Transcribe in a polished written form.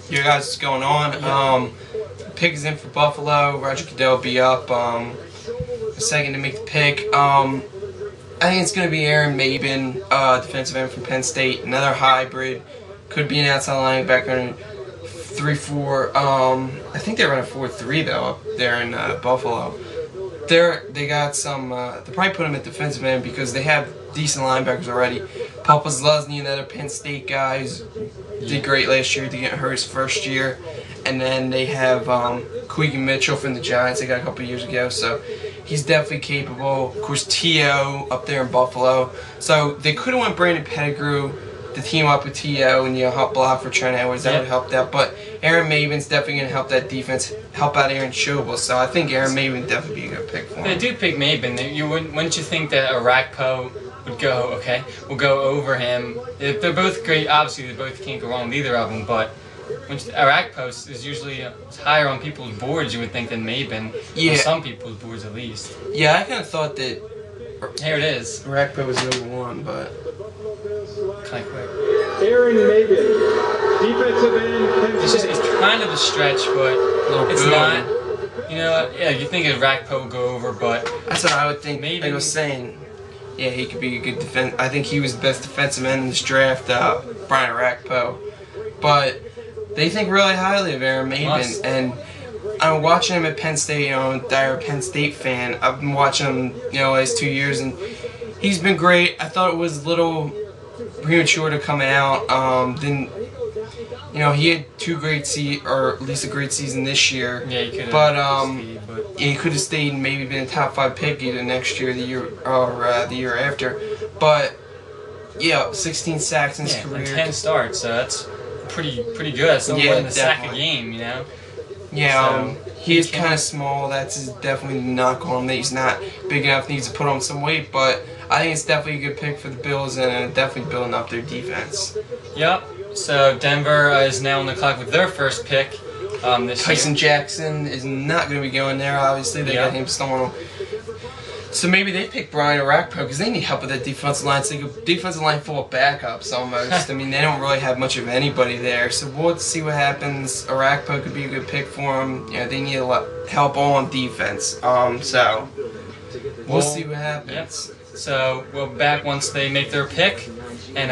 You guys, what's going on? Pick is in for Buffalo. Roger Goodell will be up a second to make the pick. I think it's going to be Aaron Maybin, defensive end from Penn State. Another hybrid. Could be an outside linebacker. 3-4. I think they run a 4-3 though up there in Buffalo. They got some. They probably put him at defensive end because they have decent linebackers already. Papa Zluzny, another Penn State guy, who did great last year to get hurt his first year, and then they have Queegan Mitchell from the Giants. They got a couple years ago, so he's definitely capable. Of course, T.O. up there in Buffalo. So they could have went Brandon Pettigrew to team up with T.O. and help block for Trent Edwards. That would help that. But Aaron Maybin's definitely going to help that defense, help out Aaron Schobel. So I think Aaron Maybin would definitely be a good pick for him. They do pick Maybin. Wouldn't you think that Arakpo would will go over him? They're both great. Obviously, they both can't go wrong with either of them. But Arakpo is usually higher on people's boards, you would think, than Maybin. Yeah. On some people's boards, at least. Yeah, I kind of thought that. Here it is. Arakpo was #1, but. Kind of quick. Aaron Maybin, defensive end. It's kind of a stretch, but it's not. You know, yeah, you think Arakpo would go over, but that's what I would think. Maybe. Like I was saying, yeah, he could be a good defense. I think he was the best defensive end in this draft, Brian Arakpo. But they think really highly of Aaron Maybin, and I'm watching him at Penn State. I'm a dire Penn State fan. I've been watching him, last 2 years, and he's been great. I thought it was a little premature to come out. He had 2 great or at least a great season this year. Yeah, he could have. But he could have stayed and maybe been a top 5 pick either next year, or the year after. But yeah, 16 sacks in his career. And 10 starts, so that's pretty good. That's no more than a sack a game, Yeah, he is kind of small. That's definitely not going. He's not big enough. Needs to put on some weight, but I think it's definitely a good pick for the Bills and definitely building up their defense. Yep. So Denver is now on the clock with their first pick this Tyson year. Jackson is not going to be going there. Obviously, they got him stolen. So maybe they pick Brian Arakpo because they need help with that defensive line. It's like a defensive line full of backups almost. I mean, they don't really have much of anybody there. So we'll see what happens. Arakpo could be a good pick for them. They need a lot help on defense. So we'll see what happens. Yep. So we'll back once they make their pick, and